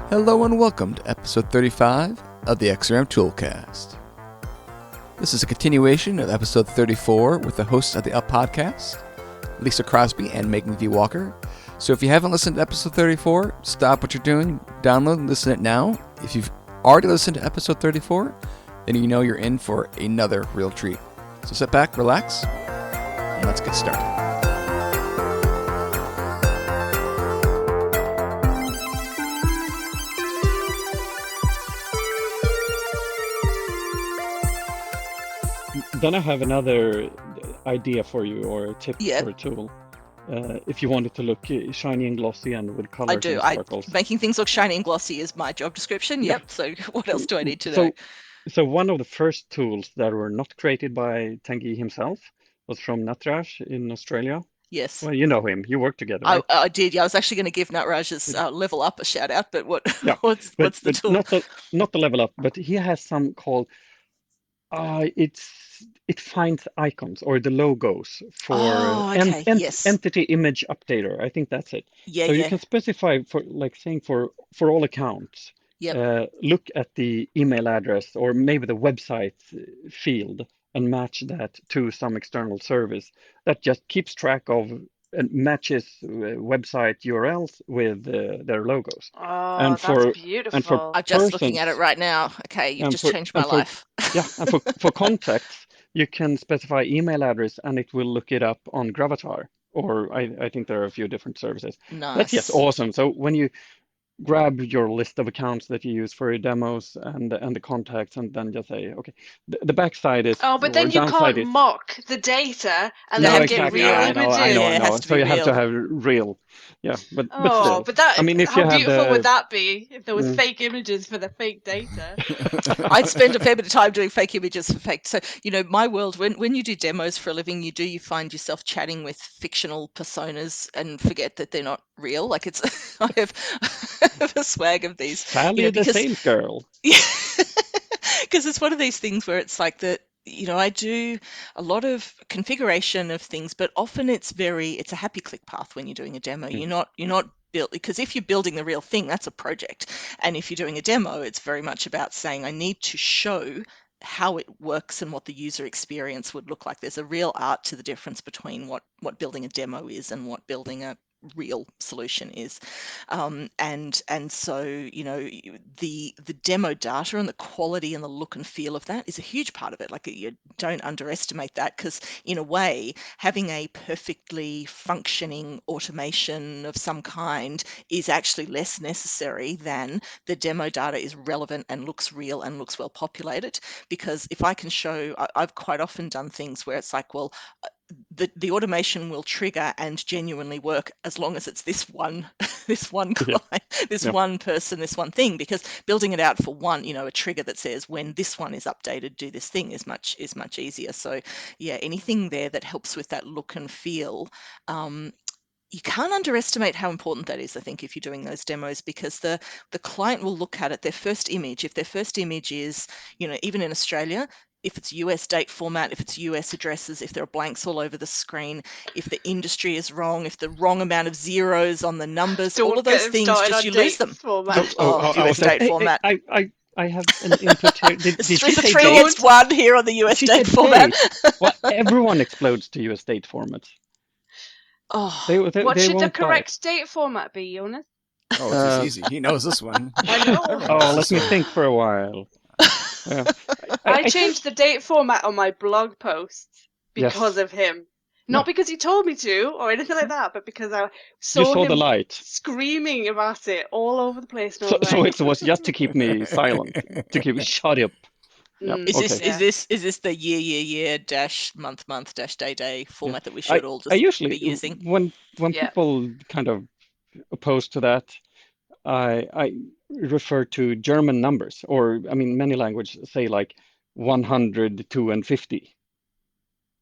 Hello and welcome to episode 35 of the XrmToolCast. This is a continuation of episode 34 with the hosts of the Podcast, Lisa Crosbie and Megan V. So if you haven't listened to episode 34, stop what you're doing, download and listen to it now. If you've already listened to episode 34, then you know you're in for another real treat. So sit back, relax, and let's get started. Then I have another idea for you, or a tip for a tool. If you want it to look shiny and glossy and with colors and sparkles. Making things look shiny and glossy is my job description. Yep. So what else do I need to know? So one of the first tools that were not created by Tanguy himself was from Natraj in Australia. Yes. Well, you know him. You work together, right? I did. Yeah, I was actually going to give Natraj's Level Up a shout out, but what's the tool? Not the Level Up, but he has some called. It finds icons or the logos for entity image updater. I think that's it. So you can specify for all accounts. Look at the email address or maybe the website field and match that to some external service that just keeps track of and matches website URLs with their logos. That's beautiful. I'm just looking at it right now. Okay, you've just changed my life. And for contacts, you can specify email address and it will look it up on Gravatar. Or I think there are a few different services. Nice. That's just awesome. So when you grab your list of accounts that you use for your demos and the contacts, and then just say, okay, the backside is. But then you can't mock the data and then get real images. I know. So you have to have real. Yeah, but still. But that. I mean, if how you have beautiful would that be if there was fake images for the fake data? I'd spend a fair bit of time doing fake images for fake. So my world, when you do demos for a living, you find yourself chatting with fictional personas and forget that they're not real. Like it's I have a swag of these. Sally the sales girl. Yeah, because it's one of these things where it's like that. I do a lot of configuration of things, but often it's a happy click path when you're doing a demo. You're not built, because if you're building the real thing, that's a project. And if you're doing a demo, it's very much about saying, I need to show how it works and what the user experience would look like. There's a real art to the difference between what building a demo is and what building a real solution is, and so the demo data and the quality and the look and feel of that is a huge part of it. Like, you don't underestimate that, because in a way, having a perfectly functioning automation of some kind is actually less necessary than the demo data is relevant and looks real and looks well populated. Because if I can show, I've quite often done things where it's like, well, the automation will trigger and genuinely work as long as it's this one client, one person, this one thing. Because building it out for one, a trigger that says when this one is updated, do this thing is much easier. So anything there that helps with that look and feel. You can't underestimate how important that is, I think, if you're doing those demos, because the client will look at it, their first image. If their first image is, even in Australia, if it's US date format, if it's US addresses, if there are blanks all over the screen, if the industry is wrong, if the wrong amount of zeros on the numbers, all of those things, you lose them. US date format. I have an input here. Did it's 3 against 1 here on the US date format. Well, everyone explodes to US date formats. What should the correct date format be, Jonas? It's easy. He knows this one. I know. Let me think for a while. I changed the date format on my blog posts because of him. Not because he told me to or anything like that, but because I saw him the light screaming about it all over the place. So it was just to keep me silent, to keep me shut up. Is this the year dash month dash day format that we should all just be using? When people kind of oppose to that, I refer to German numbers, or many languages say like 102 and 50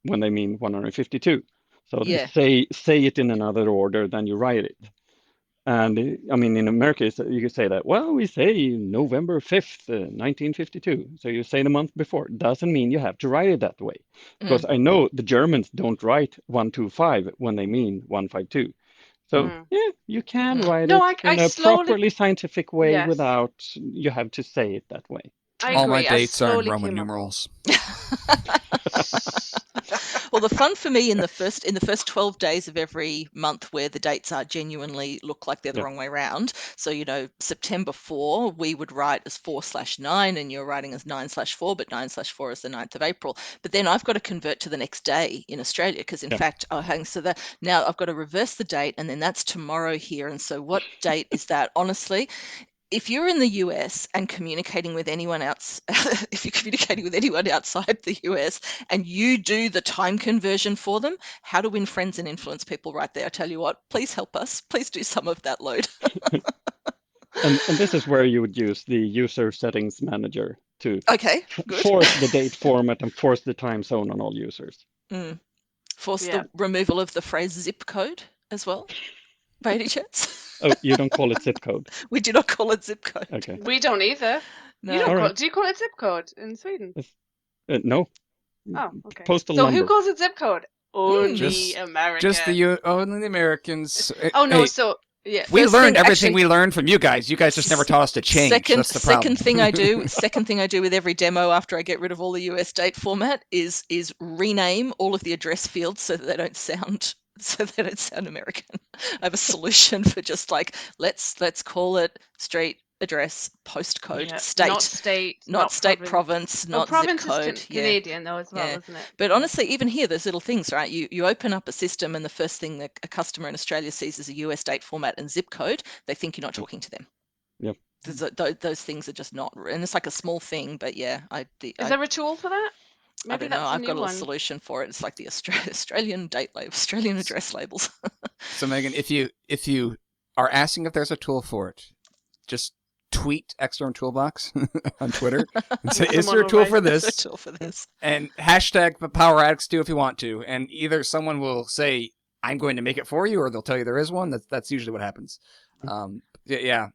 when they mean 152. So they say it in another order than you write it. And in America, you can say that, well, we say November 5th, 1952. So you say the month before. Doesn't mean you have to write it that way. Because I know the Germans don't write 125 when they mean 152. So yeah, you can write No, it in I a slowly, properly scientific way yes, without you have to say it that way. I All my agree. I dates are in slowly Roman came up. numerals. Well, the fun for me in the first 12 days of every month where the dates are genuinely look like they're the Yeah. wrong way around. So, September 4, we would write as 4/9 and you're writing as 9/4, but 9/4 is the 9th of April. But then I've got to convert to the next day in Australia because in Yeah. fact, so that now I've got to reverse the date and then that's tomorrow here. And so what date is that? Honestly, if you're in the US and communicating with anyone else, if you're communicating with anyone outside the US and you do the time conversion for them, how to win friends and influence people right there. I tell you what, please help us. Please do some of that load. And this is where you would use the user settings manager to Okay, good. force the date format and force the time zone on all users. Force the removal of the phrase zip code as well, by any chance? Oh, you don't call it zip code? We do not call it zip code. Okay. We don't either. No. You don't All call, right. do you call it zip code in Sweden? No. Oh, okay. Postal So number. who calls it zip code? Only Americans. Just only the Americans. Oh no, Hey, so yeah. we First learned thing, everything actually- we learned from you guys. You guys just never taught us to change. That's the problem. Second thing I do with every demo after I get rid of all the US date format is rename all of the address fields so that they don't sound American. I have a solution for just like let's call it street, address, postcode, state, not state, province, not province zip code. is Canadian though as well, isn't it? But honestly, even here, there's little things, right? You open up a system and the first thing that a customer in Australia sees is a US date format and zip code. They think you're not talking to them. Yep. Those things are just not, and it's like a small thing, but yeah. Is there a tool for that? I don't know. I've got a little solution for it. It's like the Australian date label, Australian address labels. So Megan, if you are asking if there's a tool for it, just tweet XrmToolbox on Twitter and say, "Is there a tool for this?" Is there a tool for this? And hashtag PowerAddicts2 if you want to. And either someone will say, "I'm going to make it for you," or they'll tell you there is one. That's usually what happens. Yeah.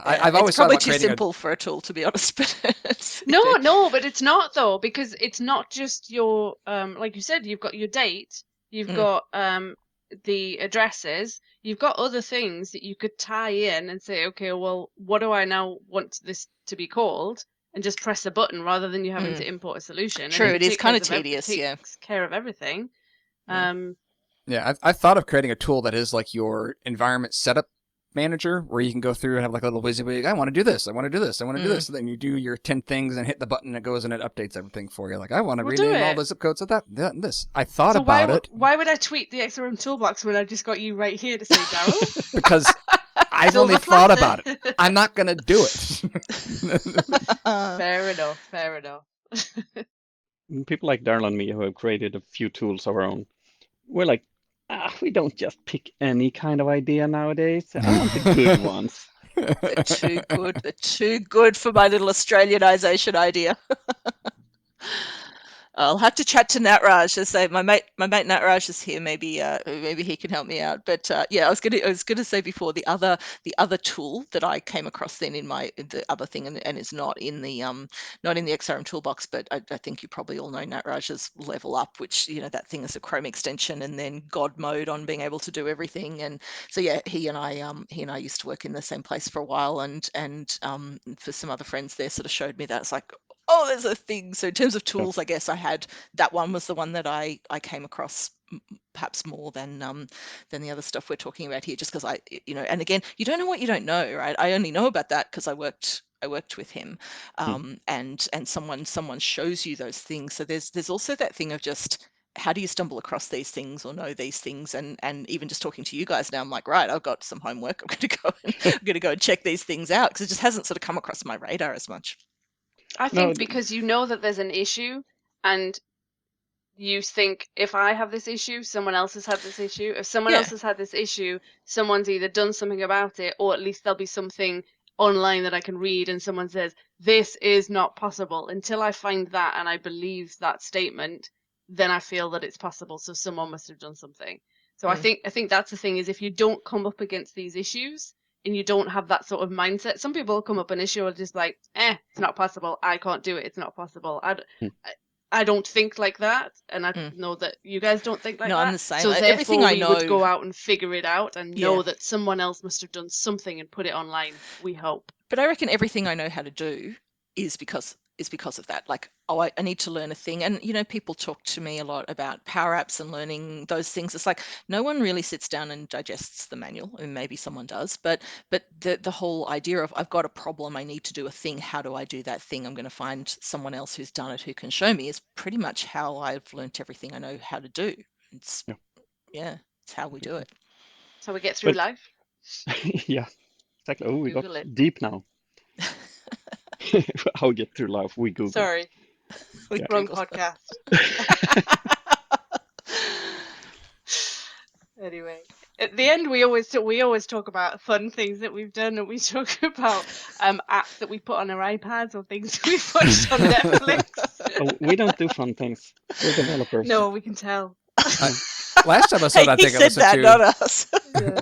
I've always thought probably about too simple for a tool, to be honest. But no, but it's not though, because it's not just your like you said, you've got your date, you've got the addresses, you've got other things that you could tie in and say, okay, well, what do I now want this to be called? And just press a button rather than you having to import a solution. True, and it is kind of tedious. Takes care of everything. Yeah, I've thought of creating a tool that is like your environment setup manager, where you can go through and have like a little WYSIWYG. I want to do this. I want to do this. I want to do this. And then you do your 10 things and hit the button. And it goes and it updates everything for you. Like, I want to rename all the zip codes of that and this. I thought about it. Why would I tweet the XRM Toolbox when I just got you right here to say, Daryl? Because I've only thought about it. I'm not going to do it. Fair enough. People like Daryl and me who have created a few tools of our own, we're like, we don't just pick any kind of idea nowadays. I want the good ones. They're too good. They're too good for my little Australianization idea. I'll have to chat to Natraj. I say my mate Natraj is here. Maybe he can help me out. But yeah, I was gonna say before the other tool that I came across then in the other thing, and it's not in the XRM toolbox, but I think you probably all know Natraj's Level Up, which that thing is a Chrome extension, and then God mode on being able to do everything. And so yeah, he and I used to work in the same place for a while, and for some other friends there sort of showed me that. It's like, oh, there's a thing. So in terms of tools, I guess I had that one was the one that I came across perhaps more than the other stuff we're talking about here, just because and again, you don't know what you don't know, right? I only know about that because I worked with him, and someone shows you those things. So there's also that thing of just, how do you stumble across these things or know these things? And even just talking to you guys now, I'm like, right, I've got some homework. I'm going to go and check these things out, because it just hasn't sort of come across my radar as much. I think because you know that there's an issue, and you think, if I have this issue, someone else has had this issue. If someone else has had this issue, someone's either done something about it, or at least there'll be something online that I can read and someone says, this is not possible. Until I find that and I believe that statement, then I feel that it's possible. So someone must have done something. So I think that's the thing, is if you don't come up against these issues, and you don't have that sort of mindset. Some people come up an issue and just like, it's not possible. I can't do it. It's not possible. I don't think like that, and I know that you guys don't think like No, that. I'm the same. So Everything therefore, I we would know, go out and figure it out and know yeah. that someone else must have done something and put it online. We hope. But I reckon everything I know how to do is because of that. Like, oh, I need to learn a thing. And people talk to me a lot about power apps and learning those things. It's like no one really sits down and digests the manual. I mean, maybe someone does, but the whole idea of I've got a problem, I need to do a thing. How do I do that thing? I'm going to find someone else who's done it who can show me is pretty much how I've learnt everything I know how to do. It's it's how we do it. So we get through life. Yeah, exactly. Oh, we Google got it. deep now. How we get through life, we Google. Sorry, We wrong Googled. podcast. Anyway, at the end, we always talk about fun things that we've done, and we talk about apps that we put on our iPads or things we've watched on Netflix. Oh, we don't do fun things. We're developers. No, we can tell. Last episode, Hey, I think he I said listened that, to. not us. Yeah.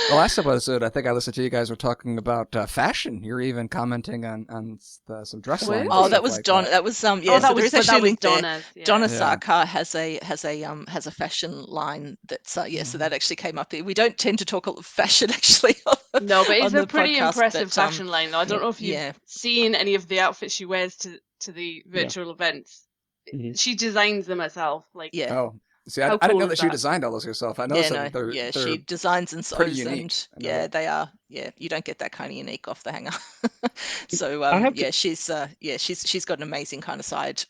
The last episode, I think I listened to you guys were talking about fashion. You're even commenting on some dress Really? lines. Oh, and that stuff was like Don. that. That was Oh, yeah. that So there was is actually a link there. Donna's. Yeah. Donna Yeah. Sarkar has a fashion line that's so that actually came up here. We don't tend to talk a lot of fashion actually. No, but it's on a the pretty podcast, impressive but, fashion line, though. I don't know if you've yeah. seen any of the outfits she wears to the virtual events. Mhm. She designs them herself. Like, Yeah. Oh, see, I How didn't cool know is that she that? designed all those herself. I know Yeah, some no, they're yeah, they're she designs and pretty sews, unique. and I know yeah, that. they are. Yeah, you don't get that kind of unique off the hanger. So I have to- yeah, she's got an amazing kind of side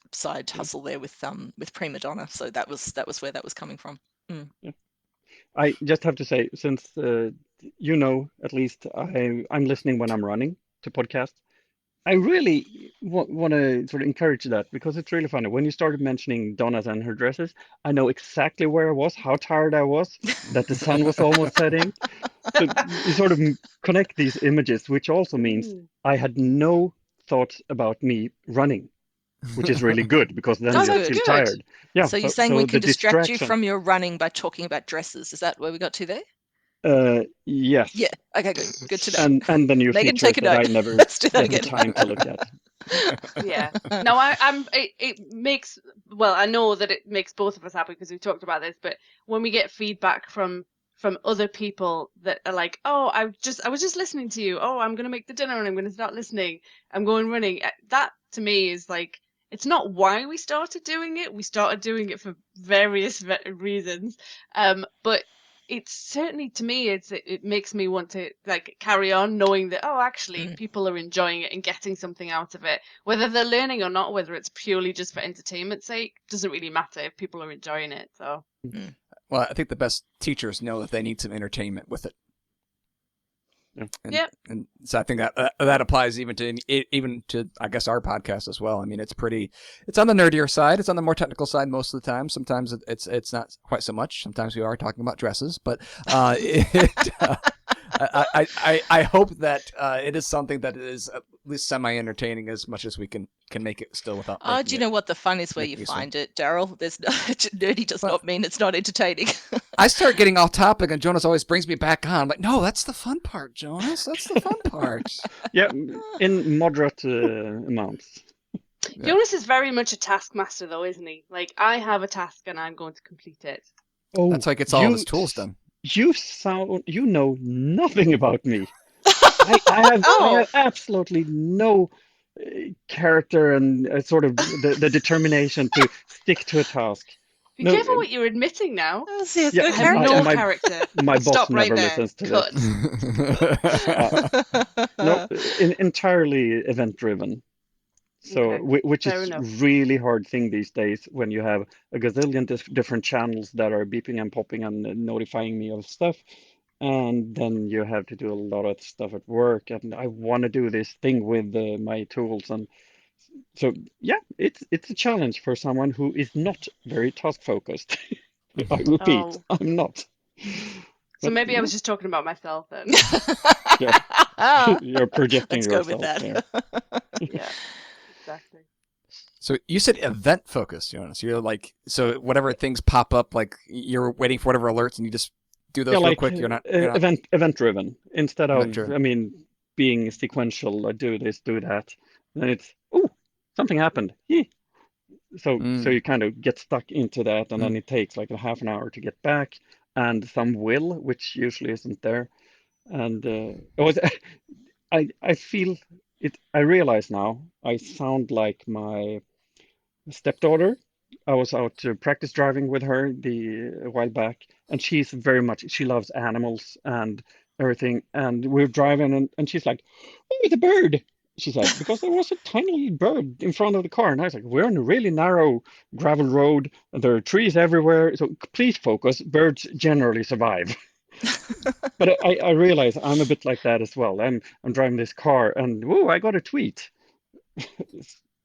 hustle there with Prima Donna. So that was where that was coming from. I just have to say, since at least I'm listening when I'm running to podcasts. I really want to sort of encourage that because it's really funny. When you started mentioning Donna's and her dresses, I know exactly where I was, how tired I was, that the sun was almost setting. So you sort of connect these images, which also means I had no thoughts about me running, which is really good because then Oh, you that's feel good. tired. Yeah. So you're saying we the can distract you distraction. from your running by talking about dresses? Is that where we got to there? Yes. Yeah. Okay. Good to know. And the new Megan, features take a that I note. never Let's do that get the again. time to look at. Yeah. No, it makes, well, I know that it makes both of us happy because we've talked about this, but when we get feedback from other people that are like, oh, I was just listening to you. Oh, I'm going to make the dinner and I'm going to start listening. I'm going running. That to me is like, it's not why we started doing it. We started doing it for various reasons. But it's certainly, to me, it makes me want to like carry on knowing that, oh, actually people are enjoying it and getting something out of it, whether they're learning or not, whether it's purely just for entertainment's sake, doesn't really matter if people are enjoying it. So Well, I think the best teachers know that they need some entertainment with it. Yeah. And so I think that applies even to I guess our podcast as well. I mean, it's on the nerdier side. It's on the more technical side most of the time. Sometimes it's not quite so much. Sometimes we are talking about dresses, but I hope that it is something that is at least semi-entertaining as much as we can make it still without. Oh, do you know what the fun is where you find it, Daryl? There's nerdy does not mean it's not entertaining. I start getting off topic, and Jonas always brings me back on. I'm like, no, that's the fun part, Jonas. That's the fun part. Yeah, in moderate amounts. Yeah. Jonas is very much a taskmaster, though, isn't he? Like, I have a task and I'm going to complete it. Oh, that's how he gets all of his tools done. You know nothing about me. I have absolutely no character and sort of the determination to stick to a task. Be careful what you're admitting now. See, Yeah, I have no character. My boss Stop right never there. listens to Cut. this. No, entirely event-driven. So, Okay, which fair is enough. really hard thing these days when you have a gazillion different channels that are beeping and popping and notifying me of stuff. And then you have to do a lot of stuff at work, and I want to do this thing with my tools, and so yeah, it's a challenge for someone who is not very task focused. I repeat, Oh. I'm not. So maybe I was just talking about myself then. Yeah. You're projecting Let's go yourself with that. there. Yeah, exactly. So you said event focused, Jonas. You're like, so whatever things pop up, like you're waiting for whatever alerts, and you just do those real quick. You're not event driven instead of Event-driven. I mean being sequential. I do this, do that. Then it's something happened. So you kind of get stuck into that, and then it takes like a half an hour to get back, and some will, which usually isn't there. And it was, I feel it. I realize now I sound like my stepdaughter. I was out practice driving with her a while back, and she loves animals and everything. And we're driving, and she's like, "Oh, the bird!" She said, because there was a tiny bird in front of the car, and I was like, "We're on a really narrow gravel road, and there are trees everywhere. So please focus. Birds generally survive." But I realize I'm a bit like that as well. I'm driving this car, and whoa, I got a tweet,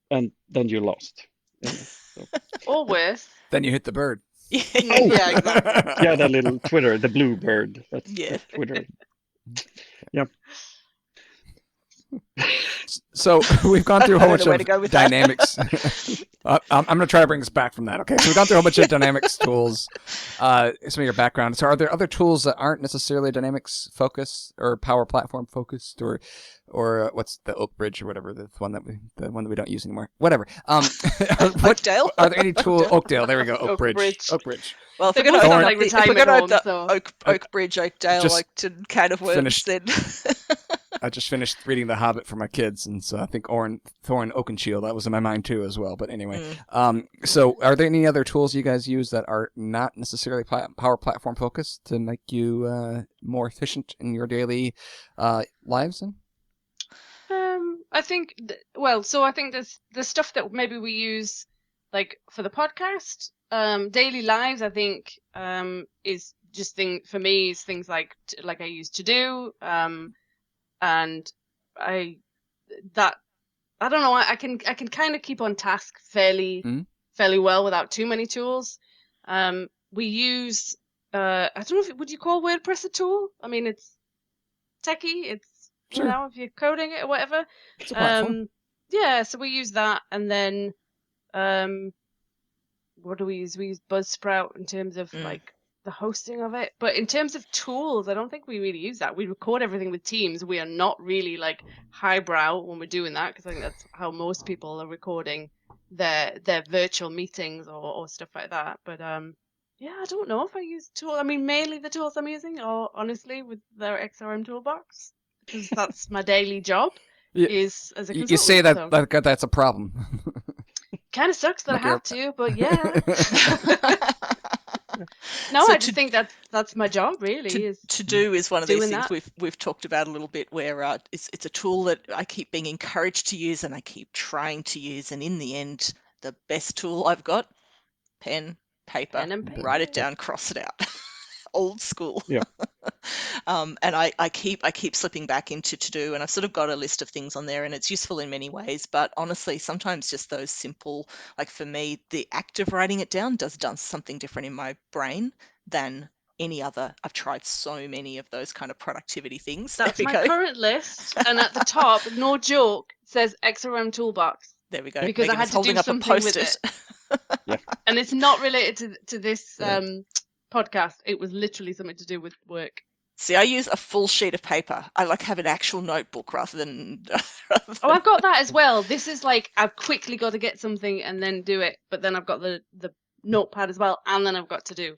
and then you're lost. So. Or worse. Then you hit the bird. Yeah, exactly. Yeah, that little Twitter, the blue bird. That's Twitter. Yeah. So we've gone through a whole bunch of dynamics. That. I'm going to try to bring us back from that. Okay, so we've gone through a whole bunch of dynamics tools. Some of your background. So are there other tools that aren't necessarily dynamics focused or Power Platform focused, or what's the Oak Bridge or whatever, the one that we don't use anymore? Whatever. Oakdale. Are there any tools? Oakdale. There we go. Oak Bridge. Well, if we're going to open Oak Bridge, Oakdale, like to kind of words, then. I just finished reading The Hobbit for my kids, and so I think Thorin Oakenshield, that was in my mind too as well. But anyway, so are there any other tools you guys use that are not necessarily Power Platform focused to make you more efficient in your daily lives? I think, I think there's the stuff that maybe we use like for the podcast, daily lives. I think is just for me is things like I use To Do. And I don't know. I can kind of keep on task fairly well without too many tools. We use I don't know would you call WordPress a tool? I mean, it's techie. It's sure. If you're coding it or whatever. It's a platform. Yeah. So we use that, and then what do we use? We use Buzzsprout in terms of like the hosting of it. But in terms of tools, I don't think we really use that. We record everything with Teams. We are not really like highbrow when we're doing that, because I think that's how most people are recording their virtual meetings or stuff like that. But yeah, I don't know if I use tools. I mean, mainly the tools I'm using are honestly with their XRM toolbox, because that's my daily job. Is as a consultant. You say that that's a problem. Kind of sucks that I have to, but yeah. No, so I just think that's my job, really. To do is one of these things we've talked about a little bit, where it's a tool that I keep being encouraged to use and I keep trying to use, and in the end, the best tool I've got, pen, paper, write it down, cross it out. Old school. Yeah. And I keep slipping back into To Do, and I've sort of got a list of things on there, and it's useful in many ways, but honestly sometimes just those simple, like for me, the act of writing it down does something different in my brain than any other. I've tried so many of those kind of productivity things. That's my current list, and at the top, no joke, says XRM Toolbox. There we go. Because I had to do something with it. Yeah. And it's not related to this podcast. It was literally something to do with work. See, I use a full sheet of paper. I like have an actual notebook rather than. Oh, I've got that as well. This is like I've quickly got to get something and then do it, but then I've got the notepad as well, and then I've got To Do.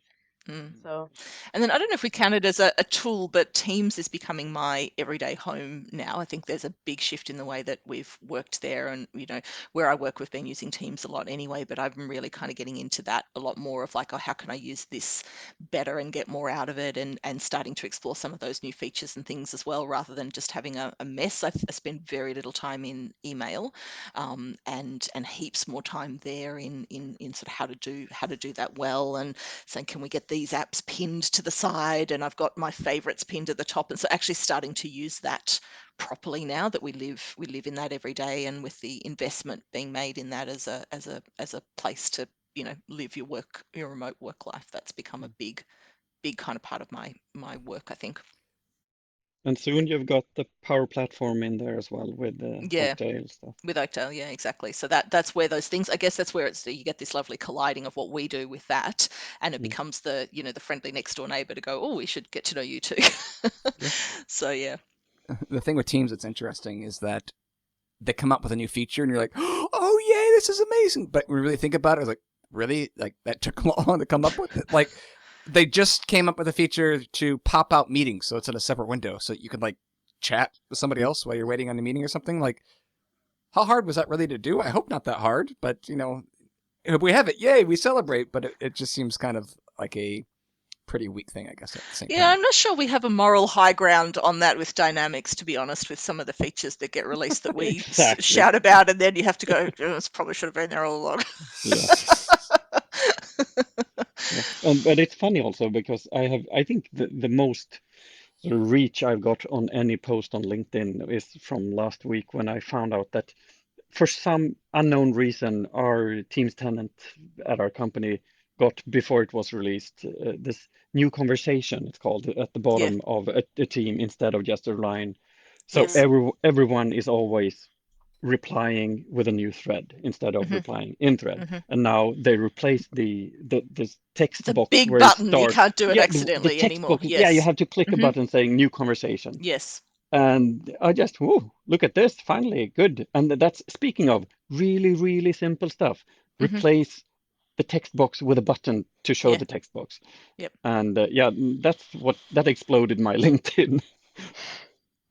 So, and then I don't know if we count it as a tool, but Teams is becoming my everyday home now. I think there's a big shift in the way that we've worked there, and where I work, we've been using Teams a lot anyway, but I'm really kind of getting into that a lot more of like, how can I use this better and get more out of it, and starting to explore some of those new features and things as well, rather than just having a mess. I spend very little time in email, and heaps more time there in sort of how to do that well, and saying, can we get these apps pinned to the side, and I've got my favorites pinned at the top, and so actually starting to use that properly now that we live in that every day, and with the investment being made in that as a place to live your remote work life, that's become a big kind of part of my work, I think. And soon you've got the Power Platform in there as well with the Oakdale stuff. With Oakdale, yeah, exactly. So that's where those things, I guess that's where you get this lovely colliding of what we do with that, and it becomes the the friendly next door neighbor to go, oh, we should get to know you too. So yeah. The thing with Teams that's interesting is that they come up with a new feature and you're like, oh yay, this is amazing. But when we really think about it, I was like, really? Like, that took long to come up with it? Like, they just came up with a feature to pop out meetings, so it's in a separate window, so you can, like, chat with somebody else while you're waiting on a meeting or something. Like, how hard was that really to do? I hope not that hard, but, you know, if we have it, yay, we celebrate. But it just seems kind of like a pretty weak thing, I guess, at the same time. Yeah, I'm not sure we have a moral high ground on that with Dynamics, to be honest, with some of the features that get released that we shout about, and then you have to go, oh, this probably should have been there all along. Yeah. But it's funny also because I think the most sort of reach I've got on any post on LinkedIn is from last week when I found out that for some unknown reason, our Teams tenant at our company got, before it was released, this new conversation, it's called, at the bottom of a team instead of just a line. So Yes. everyone is always replying with a new thread instead of replying in thread. And now they replaced the text The box big where button, it you starts. can't do it the accidentally text anymore. box, Yes. Yeah, you have to click a button saying new conversation. Yes. And I just, whoa, look at this, finally, good. And that's, speaking of really, really simple stuff, replace the text box with a button to show the text box. Yep. And that exploded my LinkedIn.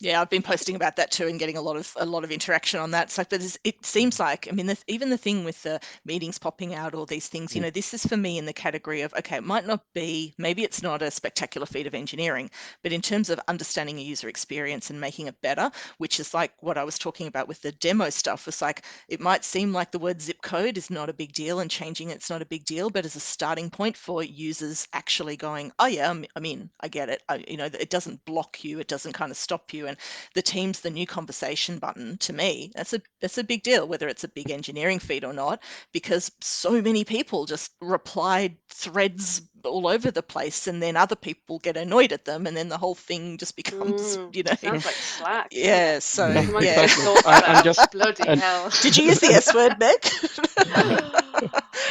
Yeah, I've been posting about that too and getting a lot of interaction on that. It's like, but it seems like, I mean, even the thing with the meetings popping out, all these things, you know, this is for me in the category of, okay, it might not be, maybe it's not a spectacular feat of engineering, but in terms of understanding a user experience and making it better, which is like what I was talking about with the demo stuff, was like, it might seem like the word zip code is not a big deal and changing it's not a big deal, but as a starting point for users actually going, oh yeah, I mean, I get it. You know, it doesn't block you, it doesn't kind of stop you. And the new conversation button, to me, that's a big deal, whether it's a big engineering feat or not, because so many people just replied threads all over the place, and then other people get annoyed at them, and then the whole thing just becomes, you know. Sounds like Slack. Yeah, so yeah. I'm just bloody hell. Did you use the S word, Meg?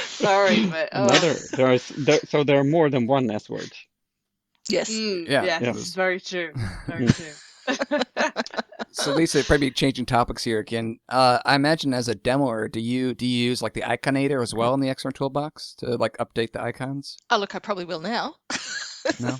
Sorry, but so there are more than one S word. Yes. Yes, very true. Very true. So Lisa, probably changing topics here again. I imagine as a demoer, do you use like the Iconnator as well in the XRM toolbox to like update the icons? Oh, look, I probably will now. No,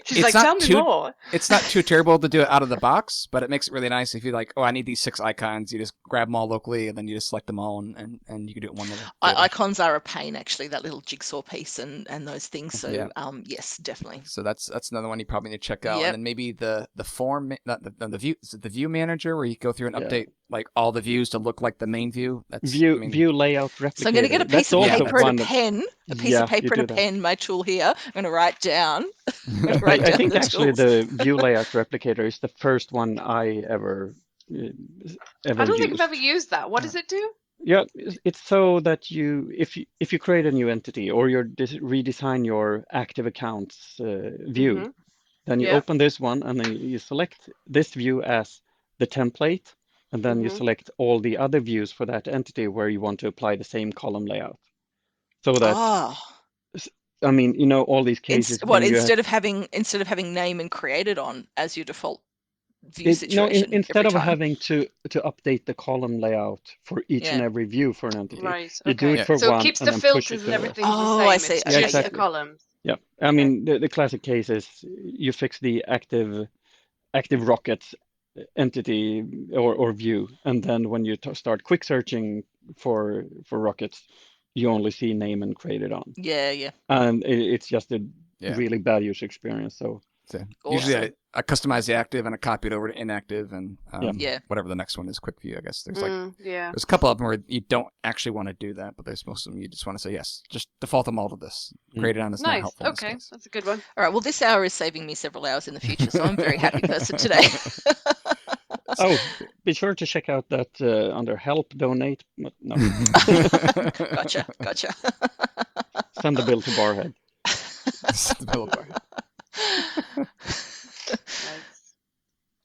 She's like, tell me more. It's not too terrible to do it out of the box, but it makes it really nice if you're like, oh, I need these 6 icons. You just grab them all locally, and then you just select them all, and you can do it in one little. Icons are a pain, actually. That little jigsaw piece and those things. So yes, definitely. So that's another one you probably need to check out, and then maybe the form, not the view, is it the view manager where you go through and update like all the views to look like the main view. That's view layout replicator. So I'm going to get a piece of paper and a pen. A piece of paper and a pen. My tool here. I'm going to write down. I think actually the view layout replicator is the first one I ever I don't think I've ever used that. What does it do? Yeah, it's so that if you create a new entity or you redesign your active accounts view, then you open this one and then you select this view as the template, and then you select all the other views for that entity where you want to apply the same column layout. So that I mean, you know, all these cases. Instead of having name and created on as your default view situation? No, instead of having to update the column layout for each and every view for an entity, you do it for one. So it keeps the filters and everything the same. I see. It's just the columns. Yeah, I mean the classic case is you fix the active rockets entity or view, and then when you start quick searching for rockets, you only see name and created on. Yeah. And it's just a really bad user experience. So usually I customize the active and I copy it over to inactive and whatever the next one is, quick view, I guess. There's there's a couple of them where you don't actually want to do that, but there's most of them you just want to say, yes, just default them all to this. Create it on is not helpful. Okay, that's a good one. All right, well, this hour is saving me several hours in the future, so I'm a very happy person today. Oh, be sure to check out that under help, donate. No. Gotcha. Send the bill to Barhead. Send the bill to Barhead.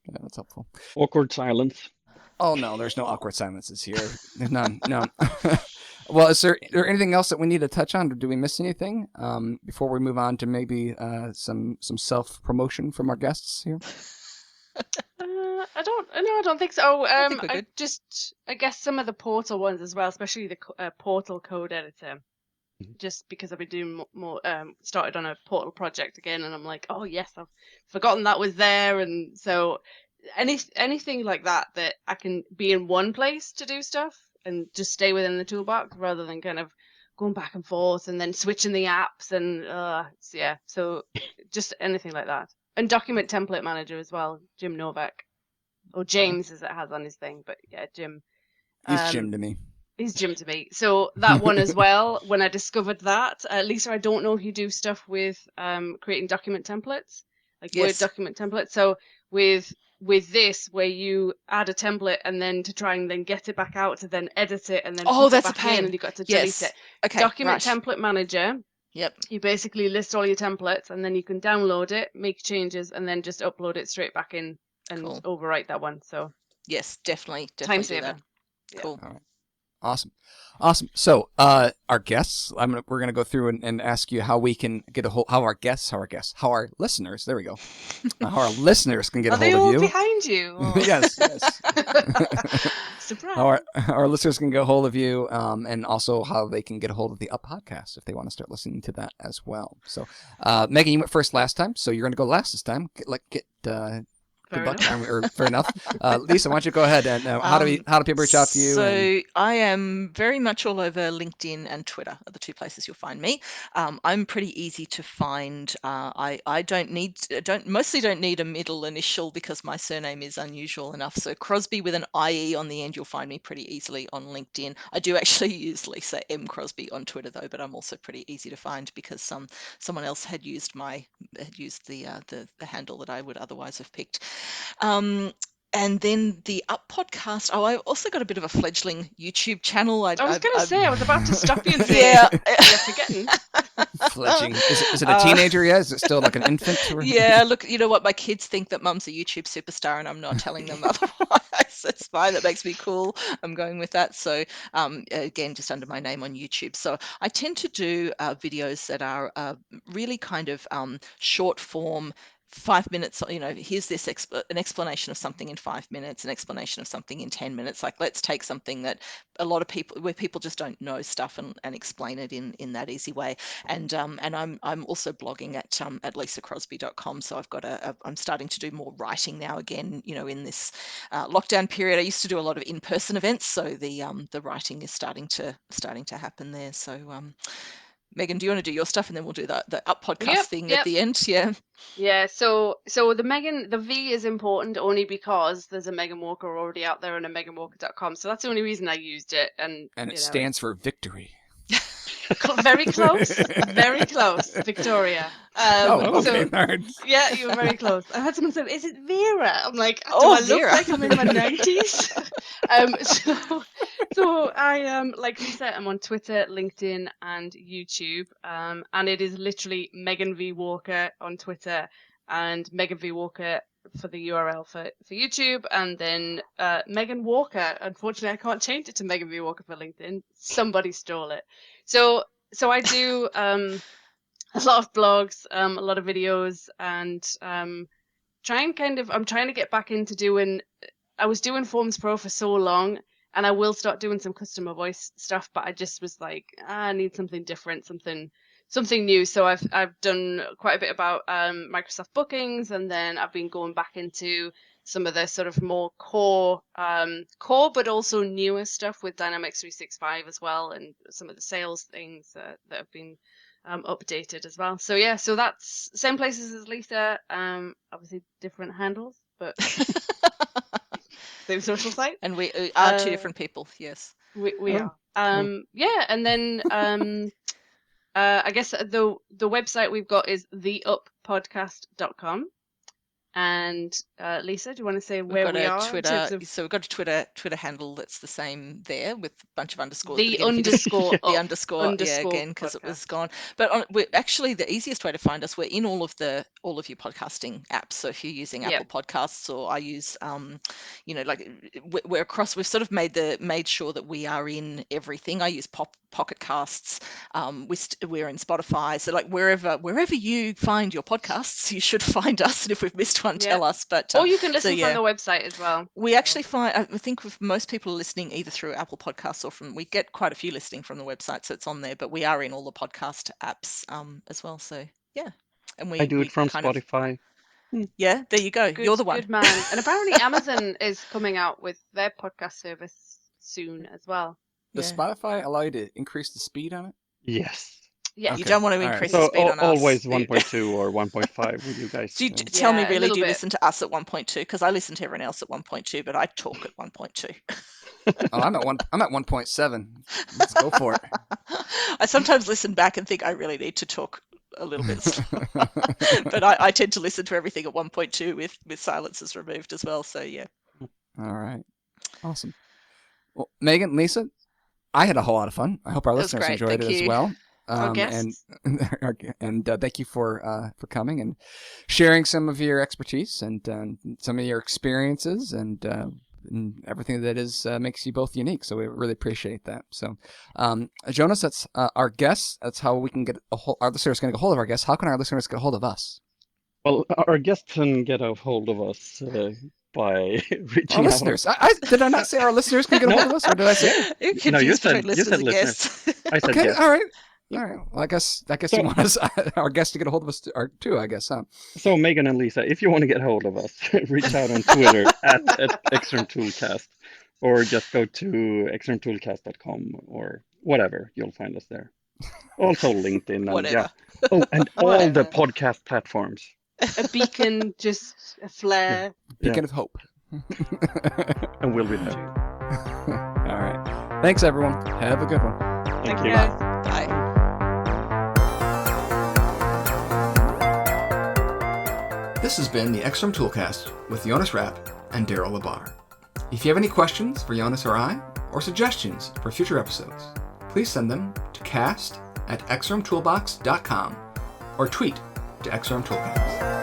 Yeah, that's helpful. Awkward silence. Oh no, there's no awkward silences here. There's none. No. Well, is there anything else that we need to touch on? Do we miss anything before we move on to maybe some self promotion from our guests here? I don't think so. I think we're good. I guess some of the Portal ones as well, especially the Portal code editor. Mhm. Just because I've been doing more, started on a Portal project again, and I'm like, oh yes, I've forgotten that was there, and so anything like that I can be in one place to do stuff and just stay within the toolbox rather than kind of going back and forth and then switching the apps and so just anything like that. And document template manager as well, Jim Novak, or James as it has on his thing, but yeah, Jim. He's Jim to me. He's Jim to me. So that one as well, when I discovered that, Lisa, I don't know if you do stuff with creating document templates, like Word Yes. document templates. So with this, where you add a template and then to try and then get it back out to then edit it and then Oh, put it that's a back in pain. and you've got to delete Yes. it. Okay. Document Right. template manager, Yep. you basically list all your templates and then you can download it, make changes, and then just upload it straight back in and Cool. overwrite that one. So Yes, definitely time do saver. that. Yeah. Cool. All right. Awesome. So, our guests, we're gonna go through and ask you how we can get a hold, how our listeners, there we go, how our listeners can get Are a they hold all of you. behind you? Or- Yes. Surprise. How our listeners can get a hold of you, and also how they can get a hold of the Up podcast if they want to start listening to that as well. So, Megan, you went first last time, so you're going to go last this time. Good luck. Fair enough. Lisa, why don't you go ahead and how do people reach out to you? So I am very much all over LinkedIn and Twitter are the two places you'll find me. I'm pretty easy to find. I don't mostly don't need a middle initial because my surname is unusual enough. So Crosby with an IE on the end, you'll find me pretty easily on LinkedIn. I do actually use Lisa M Crosby on Twitter though, but I'm also pretty easy to find because someone else had used the handle that I would otherwise have picked. And then the Up podcast. Oh, I also got a bit of a fledgling YouTube channel. I was going to say, I was about to stop you and say, Yeah. you're forgetting. Fledgling. Is it a teenager yet? Is it still like an infant? Yeah, look, you know what? My kids think that Mum's a YouTube superstar, and I'm not telling them otherwise. It's fine. That makes me cool. I'm going with that. So, again, just under my name on YouTube. So I tend to do videos that are really kind of short form. 5 minutes, here's this an explanation of something in 5 minutes, an explanation of something in 10 minutes. Like, let's take something that a lot of people, where people just don't know stuff, and explain it in that easy way. And I'm also blogging at lisacrosby.com. So I'm starting to do more writing now again, in this lockdown period. I used to do a lot of in-person events, so the writing is starting to happen there. So Megan, do you want to do your stuff, and then we'll do the Up podcast thing at the end? Yeah. Yeah. So the V is important only because there's a Megan Walker already out there and a meganwalker.com. So that's the only reason I used it. And it stands for victory. Very close, Victoria. Okay. Yeah, you were very close. I had someone say, "Is it Vera?" I'm like, "Do Oh, I look Vera. like I'm in my 90s?" So I like Lisa, I'm on Twitter, LinkedIn, and YouTube. And it is literally Megan V Walker on Twitter and Megan V Walker for the URL for YouTube, and then Megan Walker. Unfortunately, I can't change it to Megan V Walker for LinkedIn. Somebody stole it. So I do a lot of blogs, a lot of videos, and I'm trying to get back into doing. I was doing Forms Pro for so long, and I will start doing some customer voice stuff, but I just was like, I need something different, something new. So I've done quite a bit about Microsoft bookings, and then I've been going back into some of the sort of more core but also newer stuff with Dynamics 365 as well, and some of the sales things that have been updated as well. So yeah, so that's same places as Lisa, obviously different handles, but same social site. And we are two different people. Yes, we are. Yeah, and then I guess the website we've got is theuppodcast.com. And Lisa, do you want to say where we are? So we've got a Twitter handle that's the same there with a bunch of underscores. The underscore. The underscore, yeah, again, because it was gone. But we're actually, the easiest way to find us, we're in all of your podcasting apps. So if you're using Apple Podcasts, or I use, we're across. We've sort of made sure that we are in everything. I use Pocket Casts. We're in Spotify. So like wherever you find your podcasts, you should find us. And if we've missed which one, tell us. But or you can listen from the website as well. We actually find, I think if most people are listening either through Apple Podcasts or we get quite a few listening from the website, so it's on there, but we are in all the podcast apps as well. So yeah. And I do it from Spotify. Yeah, there you go. You're the one. Good man. And apparently Amazon is coming out with their podcast service soon as well. Does Spotify allow you to increase the speed on it? Yes. Yeah. Okay. You don't want to increase the speed on us. Always 1.2 or 1.5 with you guys. Do you tell me, really, do you listen to us at 1.2? Because I listen to everyone else at 1.2, but I talk at 1.2. I'm at 1.7. Let's go for it. I sometimes listen back and think I really need to talk a little bit slower. But I tend to listen to everything at 1.2 with silences removed as well. So yeah. All right. Awesome. Well, Megan, Lisa, I had a whole lot of fun. I hope our listeners enjoyed it as well. And thank you for coming and sharing some of your expertise and some of your experiences and everything that makes you both unique. So we really appreciate that. So, Jonas, that's our guests. That's how we can get our listeners can get a hold of our guests. How can our listeners get a hold of us? Well, our guests can get a hold of us by reaching our listeners. Did I not say our listeners can get a hold of us, or did I say it? No, you said listeners. I said okay, yes. all right. All right. Well, I guess you want us, our guests to get a hold of us too, I guess, huh? So, Megan and Lisa, if you want to get a hold of us, reach out on Twitter at XrmToolCast, or just go to XrmToolCast.com or whatever. You'll find us there. Also LinkedIn. And, whatever. Yeah. Oh, and all the podcast platforms. A beacon, just a flare. Beacon of hope. And we'll be there. All right. Thanks, everyone. Have a good one. Thank you. Bye. This has been the XrmToolCast with Jonas Rapp and Daryl Labar. If you have any questions for Jonas or I, or suggestions for future episodes, please send them to cast@xrmtoolbox.com or tweet to XrmToolCast.